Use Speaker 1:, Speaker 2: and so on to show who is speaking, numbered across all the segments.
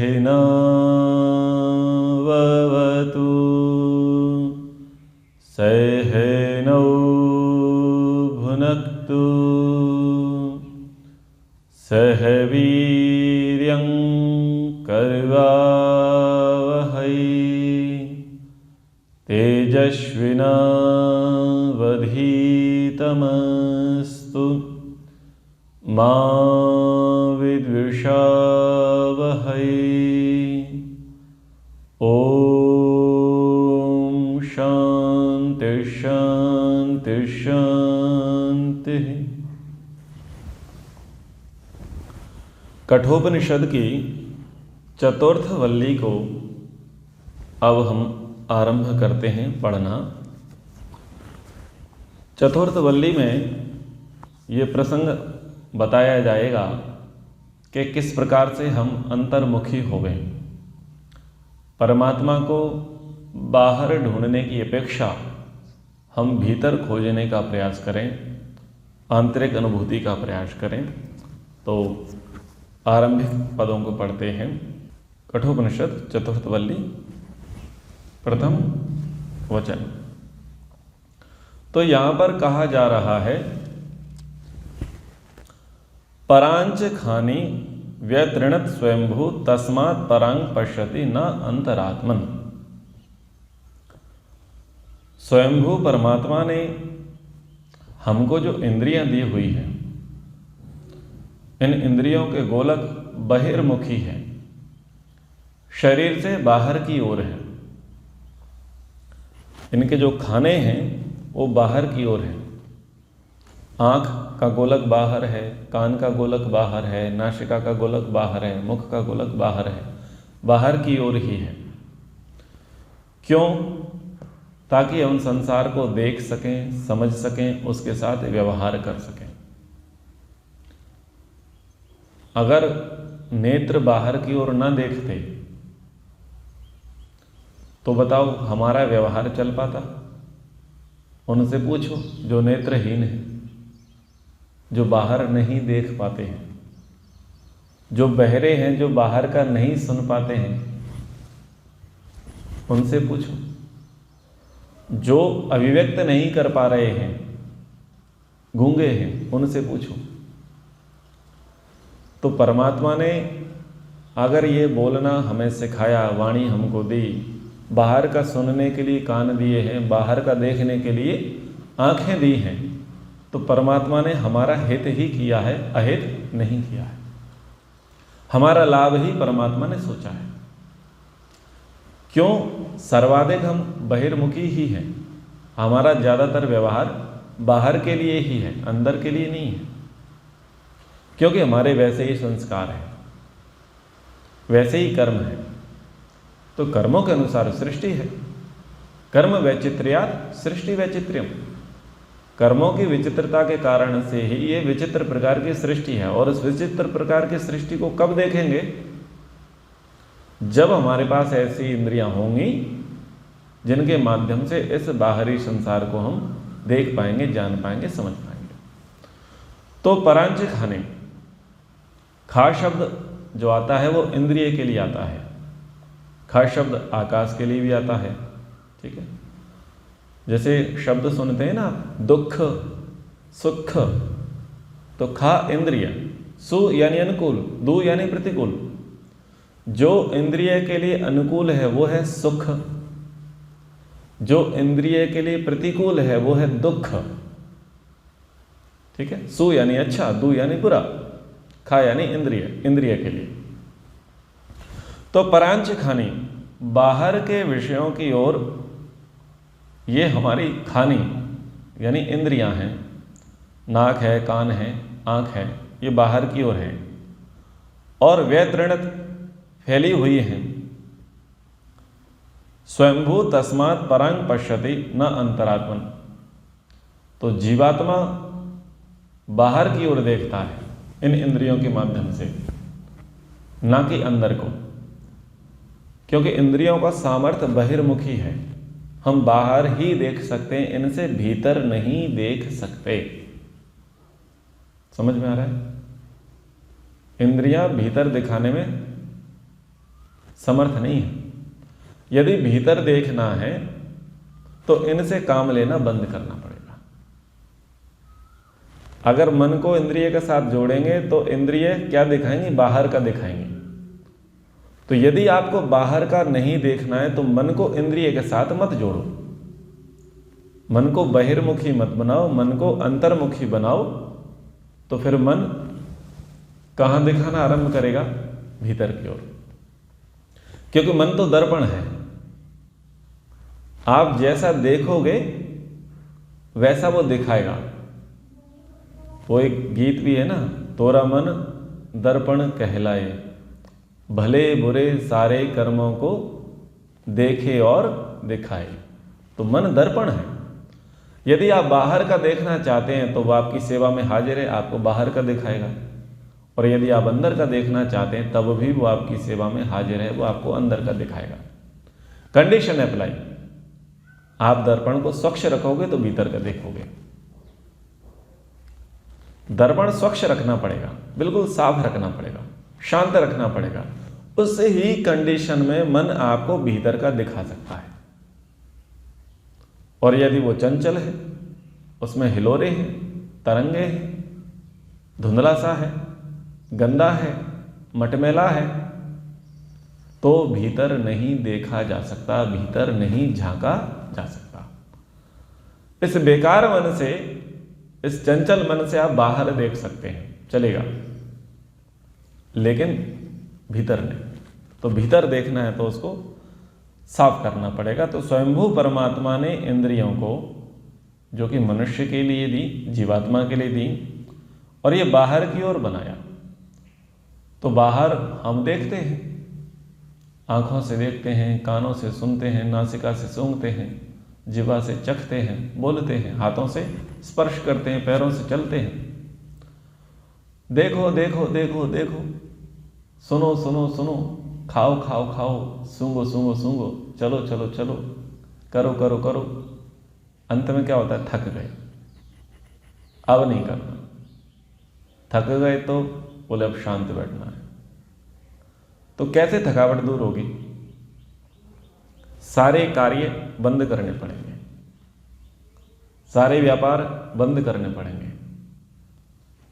Speaker 1: सहनाववतु सहनौ भुनक्तु सह वीर्यं करवावहै तेजस्विनावधीतमस्तु मा विद्विषावहै। ओम शांति शांति शांति। कठोपनिषद की चतुर्थ वल्ली को अब हम आरंभ करते हैं पढ़ना। चतुर्थ वल्ली में ये प्रसंग बताया जाएगा कि किस प्रकार से हम अंतर्मुखी हो गए। परमात्मा को बाहर ढूंढने की अपेक्षा हम भीतर खोजने का प्रयास करें, आंतरिक अनुभूति का प्रयास करें। तो आरंभिक पदों को पढ़ते हैं। कठोपनिषद चतुर्थ वल्ली प्रथम वचन। तो यहां पर कहा जा रहा है परांच खानी व्यतृणत स्वयंभू तस्मात् परांग पश्यति न अंतरात्मन। स्वयंभू परमात्मा ने हमको जो इंद्रियां दी हुई हैं, इन इंद्रियों के गोलक बहिर्मुखी है, शरीर से बाहर की ओर है। इनके जो खाने हैं वो बाहर की ओर है। आँख का गोलक बाहर है, कान का गोलक बाहर है, नासिका का गोलक बाहर है, मुख का गोलक बाहर है, बाहर की ओर ही है। क्यों? ताकि हम संसार को देख सकें, समझ सकें, उसके साथ व्यवहार कर सकें। अगर नेत्र बाहर की ओर न देखते तो बताओ हमारा व्यवहार चल पाता? उनसे पूछो जो नेत्रहीन है, जो बाहर नहीं देख पाते हैं, जो बहरे हैं, जो बाहर का नहीं सुन पाते हैं, उनसे पूछो। जो अभिव्यक्त नहीं कर पा रहे हैं, गूंगे हैं, उनसे पूछो। तो परमात्मा ने अगर ये बोलना हमें सिखाया, वाणी हमको दी, बाहर का सुनने के लिए कान दिए हैं, बाहर का देखने के लिए आंखें दी हैं, तो परमात्मा ने हमारा हित ही किया है, अहित नहीं किया है। हमारा लाभ ही परमात्मा ने सोचा है। क्यों? सर्वाधिक हम बहिर्मुखी ही हैं। हमारा ज़्यादातर व्यवहार बाहर के लिए ही है, अंदर के लिए नहीं है। क्योंकि हमारे वैसे ही संस्कार हैं, वैसे ही कर्म है। तो कर्मों के अनुसार सृष्टि है। कर्म वैचित्र्यात् सृष्टि वैचित्र्यम। कर्मों की विचित्रता के कारण से ही ये विचित्र प्रकार की सृष्टि है। और इस विचित्र प्रकार की सृष्टि को कब देखेंगे? जब हमारे पास ऐसी इंद्रियां होंगी जिनके माध्यम से इस बाहरी संसार को हम देख पाएंगे, जान पाएंगे, समझ पाएंगे। तो परांच खाने, खा शब्द जो आता है वो इंद्रिय के लिए आता है। खा शब्द आकाश के लिए भी आता है। ठीक है, जैसे शब्द सुनते हैं ना, दुख, सुख, तो खा इंद्रिय, सु यानी अनुकूल, दु यानी प्रतिकूल। जो इंद्रिय के लिए अनुकूल है वो है सुख, जो इंद्रिय के लिए प्रतिकूल है वो है दुख। ठीक है, सु यानी अच्छा, दु यानी बुरा, खा यानी इंद्रिय, इंद्रिय के लिए। तो परांच खानी, बाहर के विषयों की ओर ये हमारी खानी यानी इंद्रियां हैं। नाक है, कान है, आंख है, ये बाहर की ओर है। और व्यतृणत, फैली हुई हैं। स्वयंभू तस्मात् परांग पश्यति न अंतरात्मन। तो जीवात्मा बाहर की ओर देखता है इन इंद्रियों के माध्यम से, ना कि अंदर को। क्योंकि इंद्रियों का सामर्थ्य बहिर्मुखी है। हम बाहर ही देख सकते हैं, इनसे भीतर नहीं देख सकते। समझ में आ रहा है? इंद्रियां भीतर दिखाने में समर्थ नहीं है। यदि भीतर देखना है तो इनसे काम लेना बंद करना पड़ेगा। अगर मन को इंद्रिय के साथ जोड़ेंगे तो इंद्रिय क्या दिखाएंगी? बाहर का दिखाएंगे। तो यदि आपको बाहर का नहीं देखना है तो मन को इंद्रिय के साथ मत जोड़ो, मन को बहिर्मुखी मत बनाओ, मन को अंतर्मुखी बनाओ। तो फिर मन कहां दिखाना आरंभ करेगा? भीतर की ओर। क्योंकि मन तो दर्पण है, आप जैसा देखोगे वैसा वो दिखाएगा। वो एक गीत भी है ना, तोरा मन दर्पण कहलाए, भले बुरे सारे कर्मों को देखे और दिखाए। तो मन दर्पण है। यदि आप बाहर का देखना चाहते हैं तो वो आपकी सेवा में हाजिर है, आपको बाहर का दिखाएगा। और यदि आप अंदर का देखना चाहते हैं तब भी वो आपकी सेवा में हाजिर है, वो आपको अंदर का दिखाएगा। कंडीशन अप्लाई, आप दर्पण को स्वच्छ रखोगे तो भीतर का देखोगे। दर्पण स्वच्छ रखना पड़ेगा, बिल्कुल साफ रखना पड़ेगा, शांत रखना पड़ेगा। उस ही कंडीशन में मन आपको भीतर का दिखा सकता है। और यदि वो चंचल है, उसमें हिलोरे हैं, तरंगे हैं, धुंधला सा है, गंदा है, मटमैला है, तो भीतर नहीं देखा जा सकता, भीतर नहीं झांका जा सकता। इस बेकार मन से, इस चंचल मन से आप बाहर देख सकते हैं, चलेगा, लेकिन भीतर नहीं। तो भीतर देखना है तो उसको साफ करना पड़ेगा। तो स्वयंभू परमात्मा ने इंद्रियों को, जो कि मनुष्य के लिए दी, जीवात्मा के लिए दी, और ये बाहर की ओर बनाया। तो बाहर हम देखते हैं, आंखों से देखते हैं, कानों से सुनते हैं, नासिका से सूंघते हैं, जिह्वा से चखते हैं, बोलते हैं, हाथों से स्पर्श करते हैं, पैरों से चलते हैं। देखो देखो देखो देखो, सुनो सुनो सुनो, खाओ खाओ खाओ, सूंघो सूंघो सूंघो, चलो चलो चलो, करो करो करो। अंत में क्या होता है? थक गए, अब नहीं करना। थक गए तो बोले अब शांत बैठना है। तो कैसे थकावट दूर होगी? सारे कार्य बंद करने पड़ेंगे, सारे व्यापार बंद करने पड़ेंगे,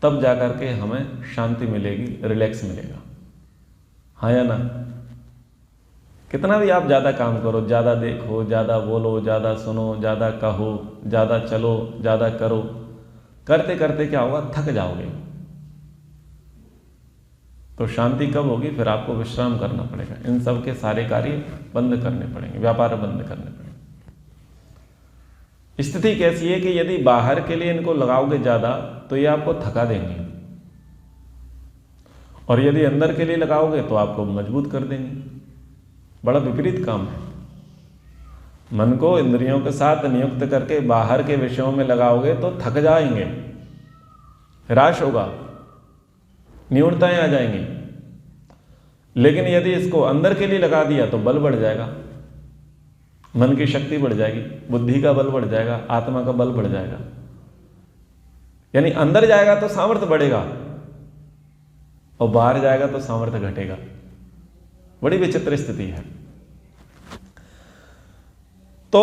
Speaker 1: तब जाकर के हमें शांति मिलेगी, रिलैक्स मिलेगा। हाँ या ना? कितना भी आप ज़्यादा काम करो, ज़्यादा देखो, ज़्यादा बोलो, ज़्यादा सुनो, ज़्यादा कहो, ज़्यादा चलो, ज़्यादा करो, करते करते क्या होगा? थक जाओगे। तो शांति कब होगी? फिर आपको विश्राम करना पड़ेगा, इन सब के सारे कार्य बंद करने पड़ेंगे, व्यापार बंद करने पड़ेंगे। स्थिति कैसी है कि यदि बाहर के लिए इनको लगाओगे ज़्यादा तो ये आपको थका देंगे, और यदि अंदर के लिए लगाओगे तो आपको मजबूत कर देंगे। बड़ा विपरीत काम है। मन को इंद्रियों के साथ नियुक्त करके बाहर के विषयों में लगाओगे तो थक जाएंगे, निराश होगा, न्यूनताएं आ जाएंगी। लेकिन यदि इसको अंदर के लिए लगा दिया तो बल बढ़ जाएगा, मन की शक्ति बढ़ जाएगी, बुद्धि का बल बढ़ जाएगा, आत्मा का बल बढ़ जाएगा। यानी अंदर जाएगा तो सामर्थ्य बढ़ेगा और बाहर जाएगा तो सामर्थ्य घटेगा। बड़ी विचित्र स्थिति है। तो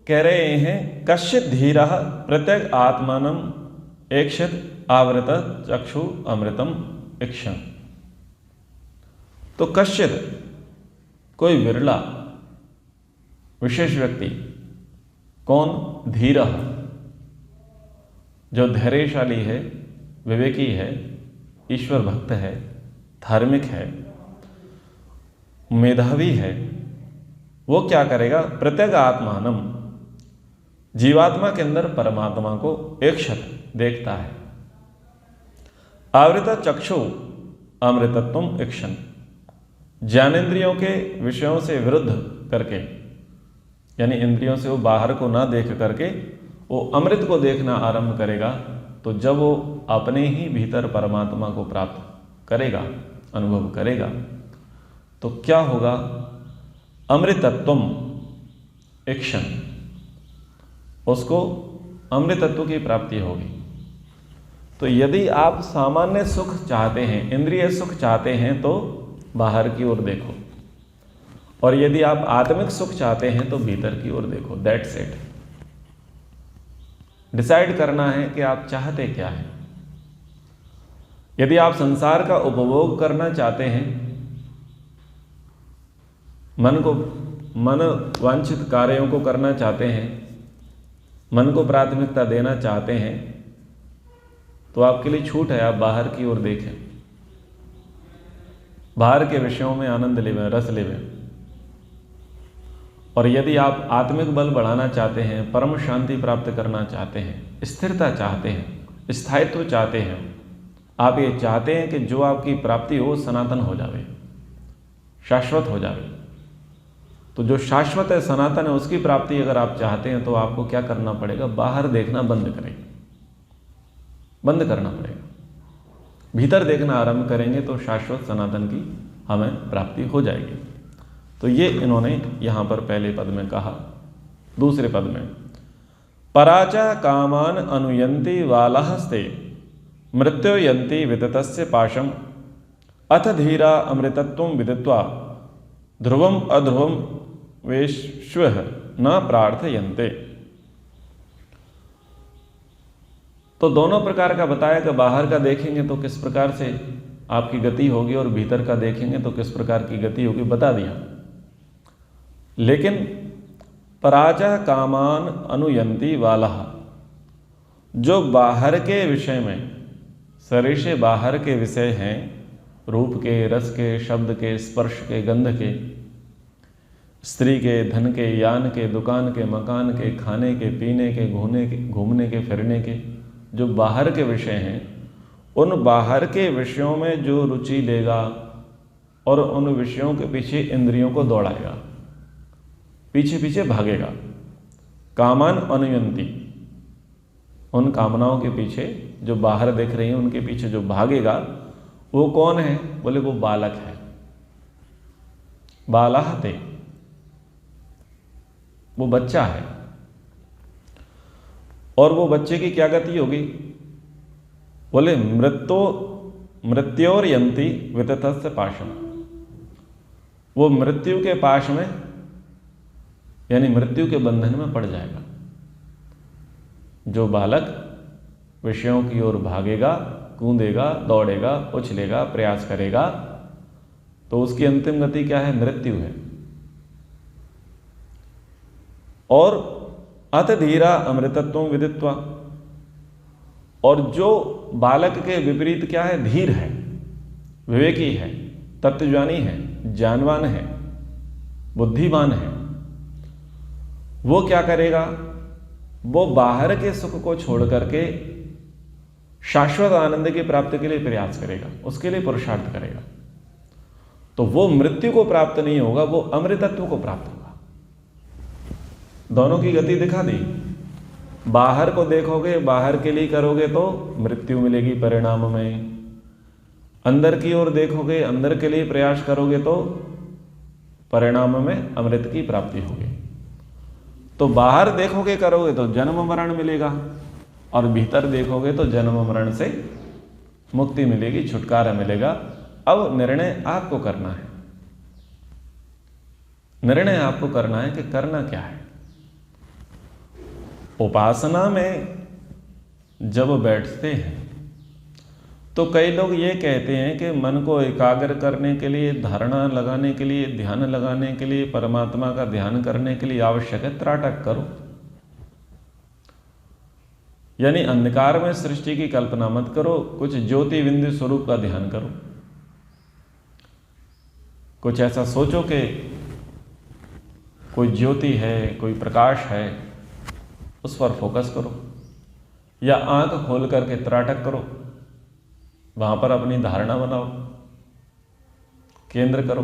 Speaker 1: कह रहे हैं कश्चित धीरः प्रत्यग आत्मानम ऐक्षित आवृत चक्षु अमृतम इक्षण। तो कश्चित, कोई विरला विशेष व्यक्ति, कौन? धीरः, जो धैर्यशाली है, विवेकी है, ईश्वर भक्त है, धार्मिक है, मेधावी है, वो क्या करेगा? प्रत्यग आत्मानम, जीवात्मा के अंदर परमात्मा को ऐक्षत, देखता है। आवृत चक्षु अमृतत्वम इक्षण, ज्ञानेन्द्रियों के विषयों से विरुद्ध करके, यानी इंद्रियों से वो बाहर को ना देख करके वो अमृत को देखना आरंभ करेगा। तो जब वो अपने ही भीतर परमात्मा को प्राप्त करेगा, अनुभव करेगा, तो क्या होगा? अमृतत्वम इक्षण, उसको अमृतत्व की प्राप्ति होगी। तो यदि आप सामान्य सुख चाहते हैं, इंद्रिय सुख चाहते हैं, तो बाहर की ओर देखो, और यदि आप आत्मिक सुख चाहते हैं तो भीतर की ओर देखो। That's it. डिसाइड करना है कि आप चाहते क्या हैं। यदि आप संसार का उपभोग करना चाहते हैं, मन वांछित कार्यों को करना चाहते हैं, मन को प्राथमिकता देना चाहते हैं, तो आपके लिए छूट है, आप बाहर की ओर देखें, बाहर के विषयों में आनंद लेवें, रस लेवें। और यदि आप आत्मिक बल बढ़ाना चाहते हैं, परम शांति प्राप्त करना चाहते हैं, स्थिरता चाहते हैं, स्थायित्व चाहते हैं, आप ये चाहते हैं कि जो आपकी प्राप्ति हो सनातन हो जावे, शाश्वत हो जावे, तो जो शाश्वत है, सनातन है, उसकी प्राप्ति अगर आप चाहते हैं तो आपको क्या करना पड़ेगा? बाहर देखना बंद करना पड़ेगा। भीतर देखना आरंभ करेंगे तो शाश्वत सनातन की हमें प्राप्ति हो जाएगी। तो ये इन्होंने यहां पर पहले पद में कहा। दूसरे पद में पराचा कामान अनुयंती वालहस्ते मृत्यो यंती विदतस्य पाशम अथ धीरा अमृतत्वं विदित्वा ध्रुवम अध्रुवम वेश्वः न प्रार्थयन्ते। तो दोनों प्रकार का बताया कि बाहर का देखेंगे तो किस प्रकार से आपकी गति होगी और भीतर का देखेंगे तो किस प्रकार की गति होगी, बता दिया। लेकिन पराचा कामान अनुयंती वाला, जो बाहर के विषय में, शरीर से बाहर के विषय हैं, रूप के, रस के, शब्द के, स्पर्श के, गंध के, स्त्री के, धन के, यान के, दुकान के, मकान के, खाने के, पीने के, घूमने के, फिरने के, जो बाहर के विषय हैं, उन बाहर के विषयों में जो रुचि लेगा और उन विषयों के पीछे इंद्रियों को दौड़ाएगा, पीछे पीछे भागेगा, कामान अनुयंती, उन कामनाओं के पीछे जो बाहर देख रही हैं उनके पीछे जो भागेगा, वो कौन है? बोले वो बालक है, बालाहते, वो बच्चा है। और वो बच्चे की क्या गति होगी? बोले मृत्योर यंती विततस्य पाशम, वो मृत्यु के पाश में यानी मृत्यु के बंधन में पड़ जाएगा। जो बालक विषयों की ओर भागेगा, कूदेगा, दौड़ेगा, उछलेगा, प्रयास करेगा, तो उसकी अंतिम गति क्या है? मृत्यु है। और अत धीरा अमृतत्व विदित्वा, और जो बालक के विपरीत क्या है? धीर है, विवेकी है, तत्वज्ञानी है, जानवान है, बुद्धिमान है, वो क्या करेगा? वो बाहर के सुख को छोड़ करके शाश्वत आनंद की प्राप्ति के लिए प्रयास करेगा, उसके लिए पुरुषार्थ करेगा। तो वो मृत्यु को प्राप्त नहीं होगा, वो अमृतत्व को प्राप्त होगा। दोनों की गति दिखा दी। बाहर को देखोगे, बाहर के लिए करोगे तो मृत्यु मिलेगी परिणाम में। अंदर की ओर देखोगे, अंदर के लिए प्रयास करोगे तो परिणाम में अमृत की प्राप्ति होगी। तो बाहर देखोगे, करोगे तो जन्म मरण मिलेगा, और भीतर देखोगे तो जन्म मरण से मुक्ति मिलेगी, छुटकारा मिलेगा। अब निर्णय आपको करना है, निर्णय आपको करना है कि करना क्या है। उपासना में जब बैठते हैं तो कई लोग ये कहते हैं कि मन को एकाग्र करने के लिए, धारणा लगाने के लिए, ध्यान लगाने के लिए, परमात्मा का ध्यान करने के लिए आवश्यक है त्राटक करो, यानी अंधकार में सृष्टि की कल्पना मत करो, कुछ ज्योति बिंदु स्वरूप का ध्यान करो। कुछ ऐसा सोचो कि कोई ज्योति है, कोई प्रकाश है, उस पर फोकस करो, या आंख खोल करके त्राटक करो, वहां पर अपनी धारणा बनाओ, केंद्र करो,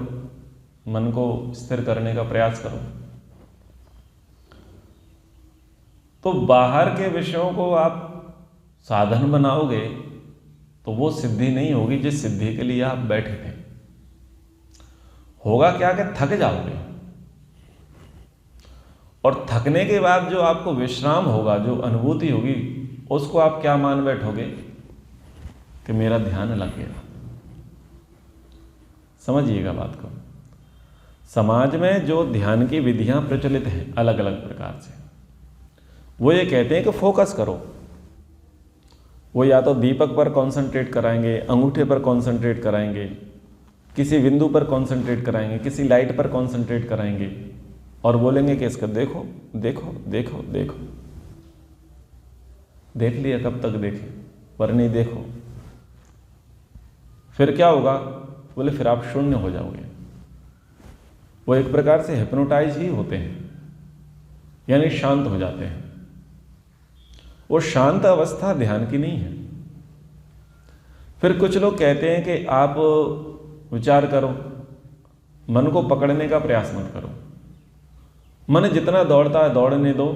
Speaker 1: मन को स्थिर करने का प्रयास करो। तो बाहर के विषयों को आप साधन बनाओगे तो वो सिद्धि नहीं होगी जिस सिद्धि के लिए आप बैठे थे। होगा क्या कि थक जाओगे, और थकने के बाद जो आपको विश्राम होगा, जो अनुभूति होगी, उसको आप क्या मान बैठोगे कि मेरा ध्यान लग गया। समझिएगा बात को। समाज में जो ध्यान की विधियां प्रचलित हैं अलग अलग प्रकार से, वो ये कहते हैं कि फोकस करो। वो या तो दीपक पर कंसंट्रेट कराएंगे, अंगूठे पर कंसंट्रेट कराएंगे, किसी बिंदु पर कंसंट्रेट कराएंगे, किसी लाइट पर कंसंट्रेट कराएंगे और बोलेंगे कि इसका देखो देखो देखो देखो। देख लिया, कब तक देखें, पर नहीं देखो। फिर क्या होगा? बोले फिर आप शून्य हो जाओगे। वो एक प्रकार से हिप्नोटाइज ही होते हैं, यानी शांत हो जाते हैं। वो शांत अवस्था ध्यान की नहीं है। फिर कुछ लोग कहते हैं कि आप विचार करो, मन को पकड़ने का प्रयास मत करो, मन जितना दौड़ता है दौड़ने दो,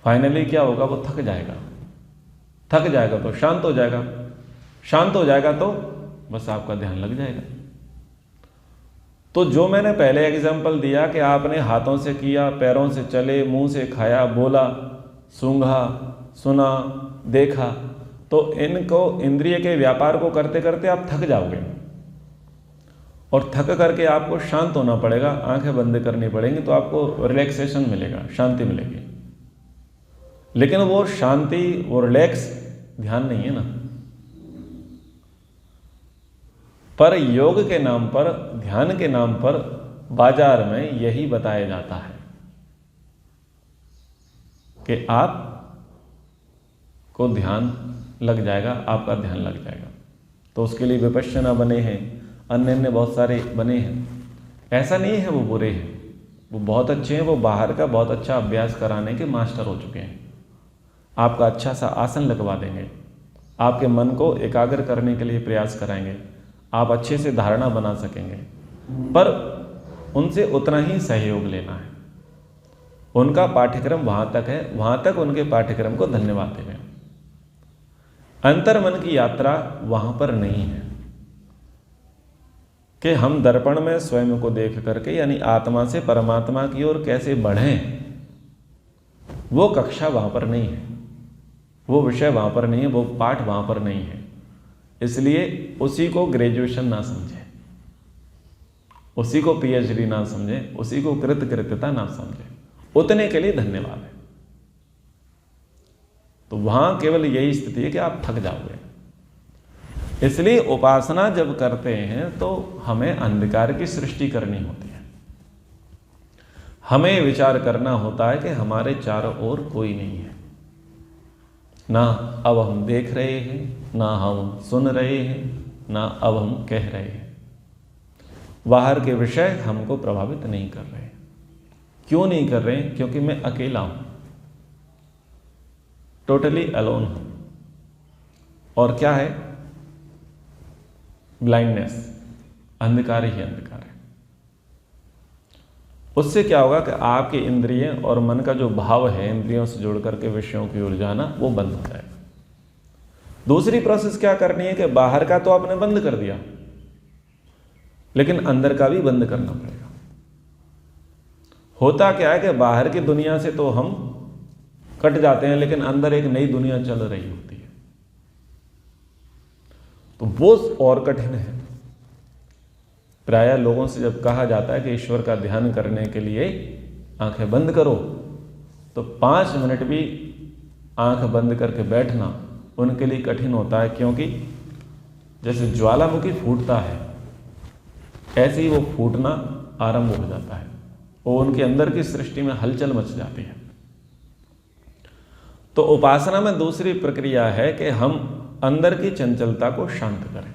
Speaker 1: फाइनली क्या होगा? वो थक जाएगा। थक जाएगा तो शांत हो जाएगा, शांत हो जाएगा तो बस आपका ध्यान लग जाएगा। तो जो मैंने पहले एग्जाम्पल दिया कि आपने हाथों से किया, पैरों से चले, मुंह से खाया, बोला, सूंघा, सुना, देखा, तो इनको इंद्रिय के व्यापार को करते करते आप थक जाओगे और थक करके आपको शांत होना पड़ेगा, आंखें बंद करनी पड़ेंगी, तो आपको रिलैक्सेशन मिलेगा, शांति मिलेगी। लेकिन वो शांति, वो रिलैक्स ध्यान नहीं है ना। पर योग के नाम पर, ध्यान के नाम पर बाजार में यही बताया जाता है कि आप को ध्यान लग जाएगा, आपका ध्यान लग जाएगा। तो उसके लिए विपश्यना बने हैं, अन्य अन्य बहुत सारे बने हैं। ऐसा नहीं है वो बुरे हैं, वो बहुत अच्छे हैं। वो बाहर का बहुत अच्छा अभ्यास कराने के मास्टर हो चुके हैं। आपका अच्छा सा आसन लगवा देंगे, आपके मन को एकाग्र करने के लिए प्रयास कराएंगे, आप अच्छे से धारणा बना सकेंगे। पर उनसे उतना ही सहयोग लेना है। उनका पाठ्यक्रम वहां तक है, वहां तक उनके पाठ्यक्रम को धन्यवाद देंगे। अंतर्मन की यात्रा वहां पर नहीं है कि हम दर्पण में स्वयं को देख करके, यानी आत्मा से परमात्मा की ओर कैसे बढ़ें। वो कक्षा वहां पर नहीं है, वो विषय वहां पर नहीं है, वो पाठ वहां पर नहीं है। इसलिए उसी को ग्रेजुएशन ना समझे, उसी को पीएचडी ना समझे, उसी को कृतकृत्यता ना समझे। उतने के लिए धन्यवाद है। तो वहां केवल यही स्थिति है कि आप थक जाओगे। इसलिए उपासना जब करते हैं तो हमें अंधकार की सृष्टि करनी होती है। हमें विचार करना होता है कि हमारे चारों ओर कोई नहीं है, ना अब हम देख रहे हैं, ना हम सुन रहे हैं, ना अब हम कह रहे हैं। बाहर के विषय हमको प्रभावित नहीं कर रहे। क्यों नहीं कर रहे? क्योंकि मैं अकेला हूं, टोटली अलोन हूं। और क्या है? ब्लाइंडनेस, अंधकार ही अंधकार है। उससे क्या होगा कि आपके इंद्रिय और मन का जो भाव है, इंद्रियों से जुड़ करके विषयों की ओर जाना, वो बंद हो जाएगा। दूसरी प्रोसेस क्या करनी है कि बाहर का तो आपने बंद कर दिया, लेकिन अंदर का भी बंद करना पड़ेगा। होता क्या है कि बाहर की दुनिया से तो हम कट जाते हैं, लेकिन अंदर एक नई दुनिया चल रही होती है, तो वो और कठिन है। प्रायः लोगों से जब कहा जाता है कि ईश्वर का ध्यान करने के लिए आंखें बंद करो, तो 5 मिनट भी आंख बंद करके बैठना उनके लिए कठिन होता है। क्योंकि जैसे ज्वालामुखी फूटता है, ऐसे ही वो फूटना आरंभ हो जाता है, वो उनके अंदर की सृष्टि में हलचल मच जाती है। तो उपासना में दूसरी प्रक्रिया है कि हम अंदर की चंचलता को शांत करें।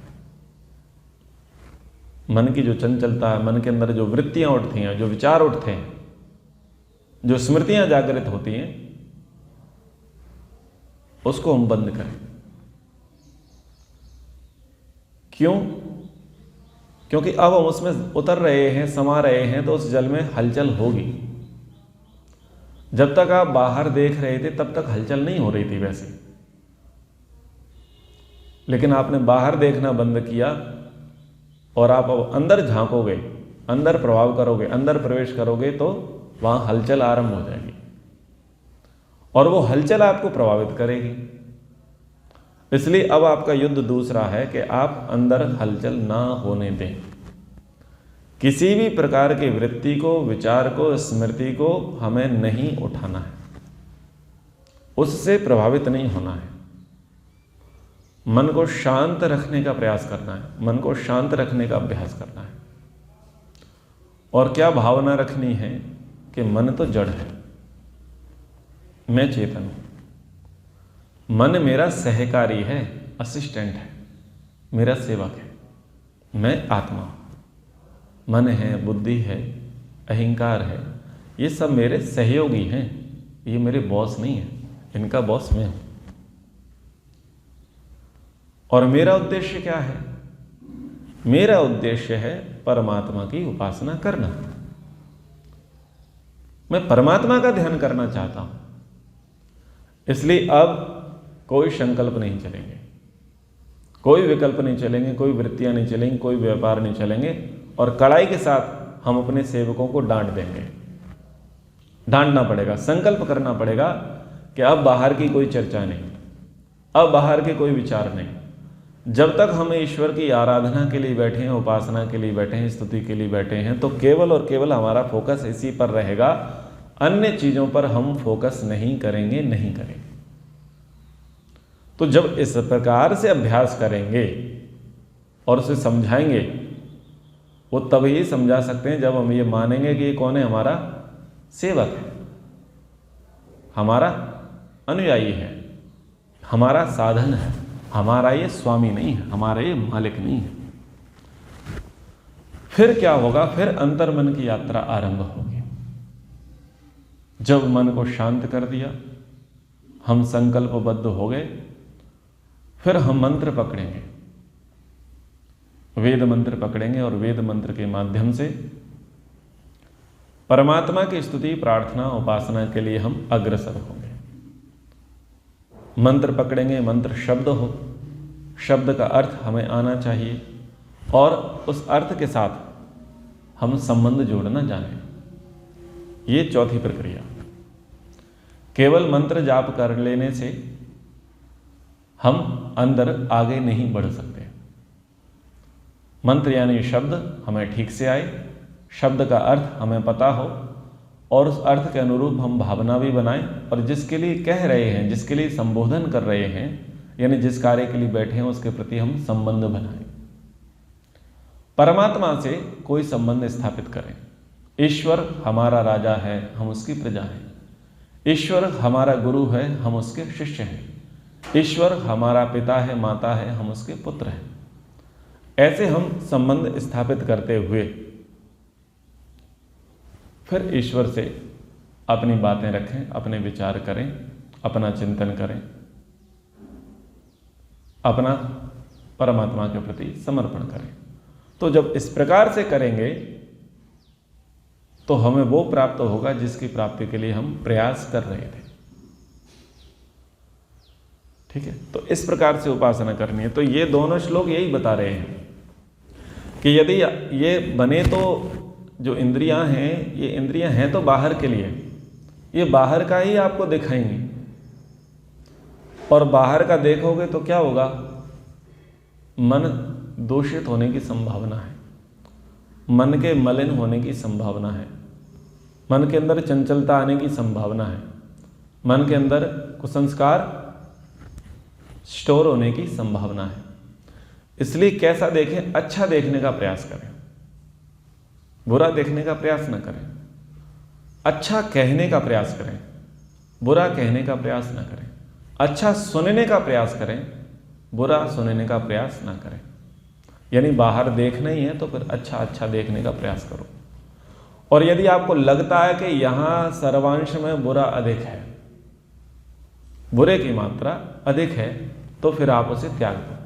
Speaker 1: मन की जो चंचलता है, मन के अंदर जो वृत्तियां उठती हैं, जो विचार उठते हैं, जो स्मृतियां जागृत होती हैं, उसको हम बंद करें। क्यों? क्योंकि अब हम उसमें उतर रहे हैं, समा रहे हैं, तो उस जल में हलचल होगी। जब तक आप बाहर देख रहे थे तब तक हलचल नहीं हो रही थी वैसे, लेकिन आपने बाहर देखना बंद किया और आप अब अंदर झांकोगे, अंदर प्रभाव करोगे, अंदर प्रवेश करोगे, तो वहां हलचल आरंभ हो जाएगी और वो हलचल आपको प्रभावित करेगी। इसलिए अब आपका युद्ध दूसरा है कि आप अंदर हलचल ना होने दें। किसी भी प्रकार की वृत्ति को, विचार को, स्मृति को हमें नहीं उठाना है, उससे प्रभावित नहीं होना है। मन को शांत रखने का प्रयास करना है, मन को शांत रखने का अभ्यास करना है। और क्या भावना रखनी है कि मन तो जड़ है, मैं चेतन हूं। मन मेरा सहकारी है, असिस्टेंट है, मेरा सेवक है। मैं आत्मा हूं। मन है, बुद्धि है, अहंकार है, ये सब मेरे सहयोगी हैं, ये मेरे बॉस नहीं है, इनका बॉस मैं हूं। और मेरा उद्देश्य क्या है? मेरा उद्देश्य है परमात्मा की उपासना करना। मैं परमात्मा का ध्यान करना चाहता हूं, इसलिए अब कोई संकल्प नहीं चलेंगे, कोई विकल्प नहीं चलेंगे, कोई वृत्तियां नहीं चलेंगी, कोई व्यापार नहीं चलेंगे। और कड़ाई के साथ हम अपने सेवकों को डांट देंगे। डांटना पड़ेगा, संकल्प करना पड़ेगा कि अब बाहर की कोई चर्चा नहीं, अब बाहर के कोई विचार नहीं। जब तक हम ईश्वर की आराधना के लिए बैठे हैं, उपासना के लिए बैठे हैं, स्तुति के लिए बैठे हैं, तो केवल और केवल हमारा फोकस इसी पर रहेगा। अन्य चीजों पर हम फोकस नहीं करेंगे, नहीं करेंगे। तो जब इस प्रकार से अभ्यास करेंगे और उसे समझाएंगे, वो तभी समझा सकते हैं जब हम ये मानेंगे कि ये कौन है? हमारा सेवक है, हमारा अनुयायी है, हमारा साधन है, हमारा ये स्वामी नहीं है, हमारा ये मालिक नहीं है। फिर क्या होगा? फिर अंतर्मन की यात्रा आरंभ होगी। जब मन को शांत कर दिया, हम संकल्पबद्ध हो गए, फिर हम मंत्र पकड़ेंगे, वेद मंत्र पकड़ेंगे और वेद मंत्र के माध्यम से परमात्मा की स्तुति, प्रार्थना, उपासना के लिए हम अग्रसर होंगे। मंत्र पकड़ेंगे, मंत्र शब्द हो, शब्द का अर्थ हमें आना चाहिए और उस अर्थ के साथ हम संबंध जोड़ना जाने। ये चौथी प्रक्रिया। केवल मंत्र जाप कर लेने से हम अंदर आगे नहीं बढ़ सकते। मंत्र यानी शब्द हमें ठीक से आए, शब्द का अर्थ हमें पता हो और उस अर्थ के अनुरूप हम भावना भी बनाएं और जिसके लिए कह रहे हैं, जिसके लिए संबोधन कर रहे हैं, यानी जिस कार्य के लिए बैठे हैं, उसके प्रति हम संबंध बनाएं। परमात्मा से कोई संबंध स्थापित करें। ईश्वर हमारा राजा है, हम उसकी प्रजा हैं। ईश्वर हमारा गुरु है, हम उसके शिष्य हैं। ईश्वर हमारा पिता है, माता है, हम उसके पुत्र हैं। ऐसे हम संबंध स्थापित करते हुए फिर ईश्वर से अपनी बातें रखें, अपने विचार करें, अपना चिंतन करें, अपना परमात्मा के प्रति समर्पण करें। तो जब इस प्रकार से करेंगे तो हमें वो प्राप्त होगा जिसकी प्राप्ति के लिए हम प्रयास कर रहे थे। ठीक है, तो इस प्रकार से उपासना करनी है। तो ये दोनों श्लोक यही बता रहे हैं कि यदि ये बने तो जो इंद्रियां हैं, ये इंद्रियां हैं तो बाहर के लिए, ये बाहर का ही आपको दिखाएंगी। और बाहर का देखोगे तो क्या होगा? मन दूषित होने की संभावना है, मन के मलिन होने की संभावना है, मन के अंदर चंचलता आने की संभावना है, मन के अंदर कुसंस्कार स्टोर होने की संभावना है। इसलिए कैसा देखें? अच्छा देखने का प्रयास करें, बुरा देखने का प्रयास न करें। अच्छा कहने का प्रयास करें, बुरा कहने का प्रयास न करें। अच्छा सुनने का प्रयास करें, बुरा सुनने का प्रयास ना करें। यानी बाहर देखना ही है तो फिर अच्छा अच्छा देखने का प्रयास करो। और यदि आपको लगता है कि यहां सर्वांश में बुरा अधिक है, बुरे की मात्रा अधिक है, तो फिर आप उसे त्याग दो।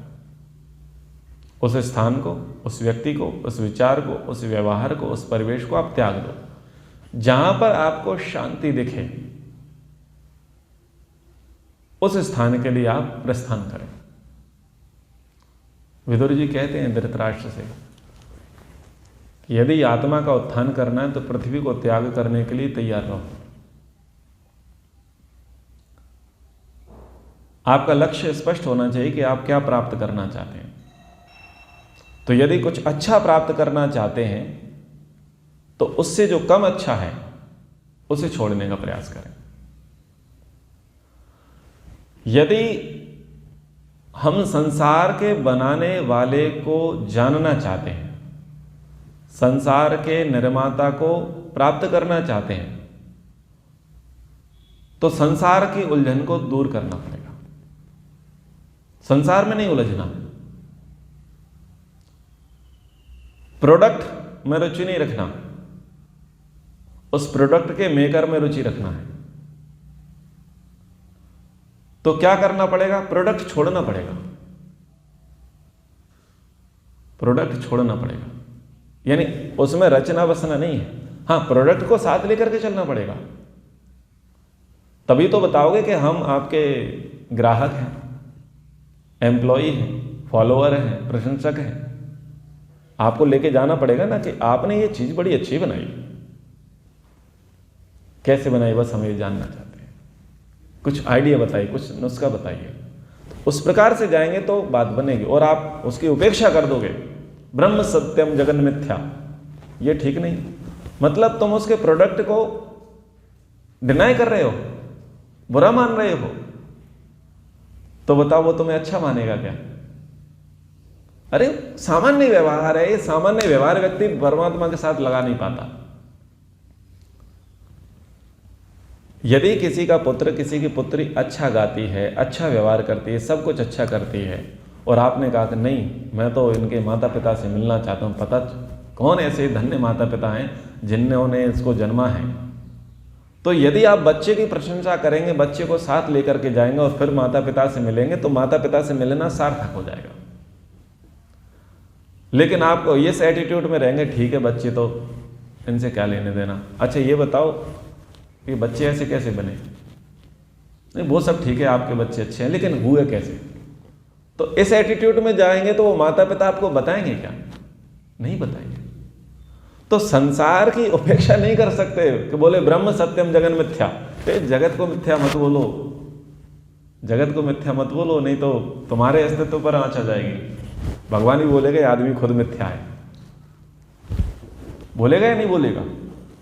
Speaker 1: उस स्थान को, उस व्यक्ति को, उस विचार को, उस व्यवहार को, उस परिवेश को आप त्याग दो। जहां पर आपको शांति दिखे उस स्थान के लिए आप प्रस्थान करें। विदुर जी कहते हैं धृतराष्ट्र से, यदि आत्मा का उत्थान करना है तो पृथ्वी को त्याग करने के लिए तैयार रहो। आपका लक्ष्य स्पष्ट होना चाहिए कि आप क्या प्राप्त करना चाहते हैं। तो यदि कुछ अच्छा प्राप्त करना चाहते हैं तो उससे जो कम अच्छा है उसे छोड़ने का प्रयास करें। यदि हम संसार के बनाने वाले को जानना चाहते हैं, संसार के निर्माता को प्राप्त करना चाहते हैं, तो संसार की उलझन को दूर करना पड़ेगा। संसार में नहीं उलझना। प्रोडक्ट में रुचि नहीं रखना, उस प्रोडक्ट के मेकर में रुचि रखना है। तो क्या करना पड़ेगा? प्रोडक्ट छोड़ना पड़ेगा। प्रोडक्ट छोड़ना पड़ेगा, यानी उसमें रचना बसना नहीं है। हाँ, प्रोडक्ट को साथ लेकर के चलना पड़ेगा, तभी तो बताओगे कि हम आपके ग्राहक हैं, एम्प्लॉई हैं, फॉलोअर हैं, प्रशंसक हैं। आपको लेके जाना पड़ेगा ना कि आपने ये चीज बड़ी अच्छी बनाई। कैसे बनाई, बस हम ये जानना चाहते हैं। कुछ आइडिया बताइए, कुछ नुस्खा बताइए। उस प्रकार से जाएंगे तो बात बनेगी, और आप उसकी उपेक्षा कर दोगे। ब्रह्म सत्यम जगन मिथ्या, ये ठीक नहीं। मतलब तुम उसके प्रोडक्ट को डिनाई कर रहे हो, बुरा मान रहे हो, तो बताओ वो तुम्हें अच्छा मानेगा क्या? अरे सामान्य व्यवहार है ये। सामान्य व्यवहार व्यक्ति परमात्मा के साथ लगा नहीं पाता। यदि किसी का पुत्र, किसी की पुत्री अच्छा गाती है, अच्छा व्यवहार करती है, सब कुछ अच्छा करती है, और आपने कहा कि नहीं, मैं तो इनके माता पिता से मिलना चाहता हूं, पता कौन ऐसे धन्य माता पिता हैं जिन्होंने इसको जन्मा है, तो यदि आप बच्चे की प्रशंसा करेंगे, बच्चे को साथ लेकर के जाएंगे और फिर माता पिता से मिलेंगे, तो माता पिता से मिलना सार्थक हो जाएगा। लेकिन आप इस एटीट्यूड में रहेंगे, ठीक है बच्चे तो, इनसे क्या लेने देना। अच्छा ये बताओ कि बच्चे ऐसे कैसे बने? नहीं, वो सब ठीक है, आपके बच्चे अच्छे हैं, लेकिन हुए कैसे? तो इस एटीट्यूड में जाएंगे तो वो माता पिता आपको बताएंगे क्या? नहीं बताएंगे। तो संसार की उपेक्षा नहीं कर सकते कि बोले ब्रह्म सत्यम जगन मिथ्या। तो जगत को मिथ्या मत बोलो, जगत को मिथ्या मत बोलो, नहीं तो तुम्हारे अस्तित्व पर आंच आ जाएगी। भगवान भी बोलेगा आदमी खुद मिथ्या है, बोलेगा या नहीं बोलेगा?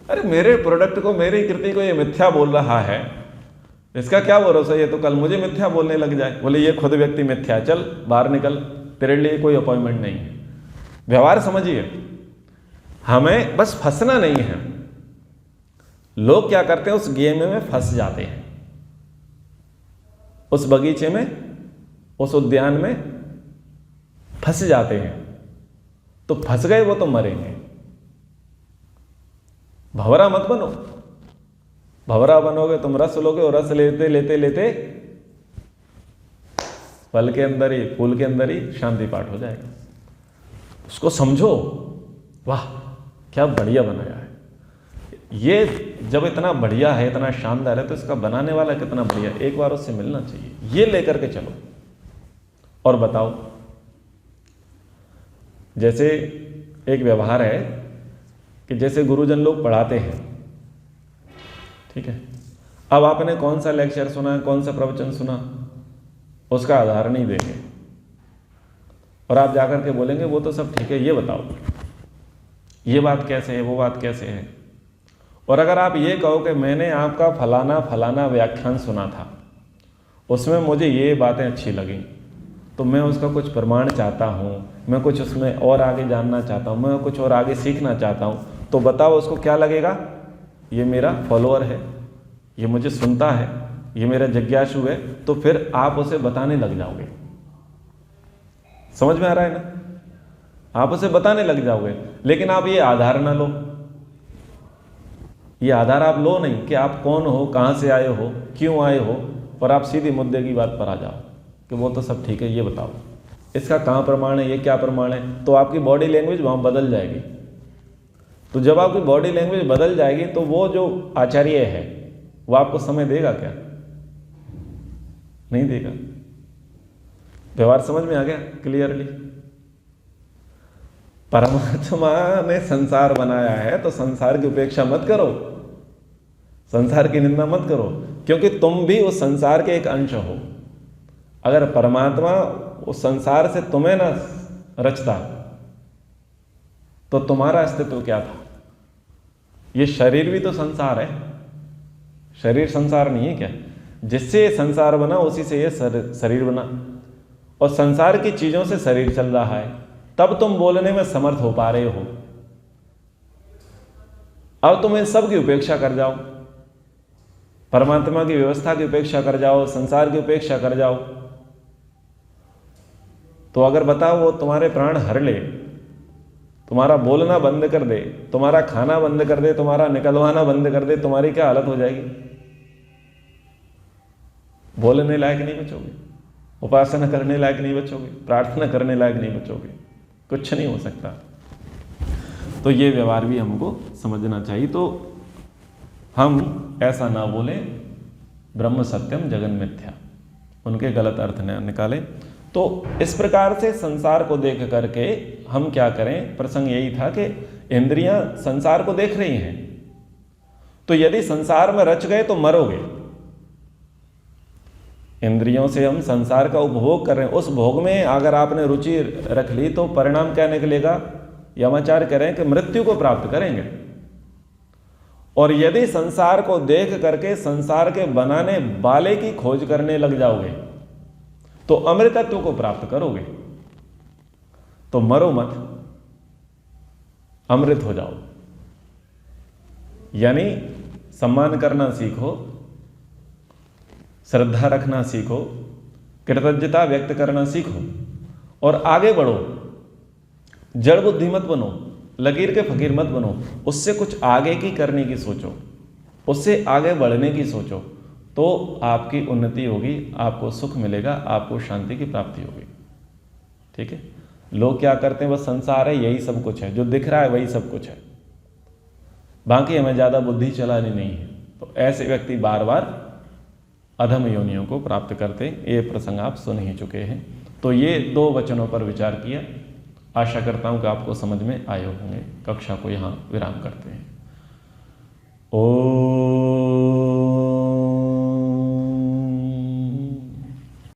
Speaker 1: अरे मेरे प्रोडक्ट को, मेरी कृति को ये मिथ्या बोल रहा है, इसका क्या भरोसा, ये तो कल मुझे मिथ्या बोलने लग जाए। बोले ये खुद व्यक्ति मिथ्या है, चल बाहर निकल, तेरे लिए कोई अपॉइंटमेंट नहीं है। व्यवहार समझिए, हमें बस फंसना नहीं है। लोग क्या करते हैं, उस गेम में फंस जाते हैं, उस बगीचे में, उस उद्यान में फंस जाते हैं। तो फंस गए वो तो मरेंगे। भंवरा मत बनो। भंवरा बनोगे तुम रस लोगे, और रस लेते लेते लेते फल के अंदर ही, फूल के अंदर ही शांति पाठ हो जाएगा। उसको समझो, वाह क्या बढ़िया बनाया है। ये जब इतना बढ़िया है, इतना शानदार है, तो इसका बनाने वाला कितना बढ़िया, एक बार उससे मिलना चाहिए। ये लेकर के चलो और बताओ। जैसे एक व्यवहार है कि जैसे गुरुजन लोग पढ़ाते हैं, ठीक है, अब आपने कौन सा लेक्चर सुना, कौन सा प्रवचन सुना, उसका आधार नहीं देंगे, और आप जाकर के बोलेंगे वो तो सब ठीक है, ये बताओ ये बात कैसे है, वो बात कैसे है। और अगर आप ये कहो कि मैंने आपका फलाना फलाना व्याख्यान सुना था, उसमें मुझे ये बातें अच्छी लगीं, तो मैं उसका कुछ प्रमाण चाहता हूँ, मैं कुछ उसमें और आगे जानना चाहता हूँ, मैं कुछ और आगे सीखना चाहता हूँ, तो बताओ उसको क्या लगेगा? ये मेरा फॉलोअर है, ये मुझे सुनता है, ये मेरा जिज्ञासु है, तो फिर आप उसे बताने लग जाओगे। समझ में आ रहा है ना? आप उसे बताने लग जाओगे। लेकिन आप ये आधार ना लो, ये आधार आप लो नहीं कि आप कौन हो, कहाँ से आए हो, क्यों आए हो, और आप सीधे मुद्दे की बात पर आ जाओ कि वो तो सब ठीक है, ये बताओ इसका कहाँ प्रमाण है, ये क्या प्रमाण है। तो आपकी बॉडी लैंग्वेज वहाँ बदल जाएगी। तो जब आपकी बॉडी लैंग्वेज बदल जाएगी तो वो जो आचार्य है वो आपको समय देगा क्या? नहीं देगा। व्यवहार समझ में आ गया क्लियरली? परमात्मा ने संसार बनाया है तो संसार की उपेक्षा मत करो, संसार की निंदा मत करो, क्योंकि तुम भी उस संसार के एक अंश हो। अगर परमात्मा उस संसार से तुम्हें न रचता तो तुम्हारा अस्तित्व क्या था? ये शरीर भी तो संसार है, शरीर संसार नहीं है क्या? जिससे संसार बना उसी से ये शरीर बना, और संसार की चीजों से शरीर चल रहा है, तब तुम बोलने में समर्थ हो पा रहे हो। अब तुम इन सब की उपेक्षा कर जाओ, परमात्मा की व्यवस्था की उपेक्षा कर जाओ, संसार की उपेक्षा कर जाओ, तो अगर बताओ वो तुम्हारे प्राण हर ले, तुम्हारा बोलना बंद कर दे, तुम्हारा खाना बंद कर दे, तुम्हारा निकलवाना बंद कर दे, तुम्हारी क्या हालत हो जाएगी? बोलने लायक नहीं बचोगे, उपासना करने लायक नहीं बचोगे, प्रार्थना करने लायक नहीं बचोगे, कुछ नहीं हो सकता। तो ये व्यवहार भी हमको समझना चाहिए। तो हम ऐसा ना बोले ब्रह्म सत्यम जगन मिथ्या, उनके गलत अर्थ न निकालें। तो इस प्रकार से संसार को देख करके हम क्या करें? प्रसंग यही था कि इंद्रियां संसार को देख रही हैं, तो यदि संसार में रच गए तो मरोगे। इंद्रियों से हम संसार का उपभोग कर रहे हैं, उस भोग में अगर आपने रुचि रख ली तो परिणाम क्या निकलेगा? यमाचार्य कह रहे हैं कि मृत्यु को प्राप्त करेंगे। और यदि संसार को देख करके संसार के बनाने वाले की खोज करने लग जाओगे तो अमृतत्व को प्राप्त करोगे। तो मरो मत, अमृत हो जाओ। यानी सम्मान करना सीखो, श्रद्धा रखना सीखो, कृतज्ञता व्यक्त करना सीखो और आगे बढ़ो। जड़ बुद्धि मत बनो, लकीर के फकीर मत बनो, उससे कुछ आगे की करने की सोचो, उससे आगे बढ़ने की सोचो, तो आपकी उन्नति होगी, आपको सुख मिलेगा, आपको शांति की प्राप्ति होगी। ठीक है? लोग क्या करते हैं? बस संसार है, यही सब कुछ है, जो दिख रहा है वही सब कुछ है, बाकी हमें ज्यादा बुद्धि चलानी नहीं है। तो ऐसे व्यक्ति बार बार अधम योनियों को प्राप्त करते हैं। ये प्रसंग आप सुन ही चुके हैं। तो ये 2 वचनों पर विचार किया। आशा करता हूं कि आपको समझ में आए होंगे। कक्षा को यहां विराम करते हैं। ओम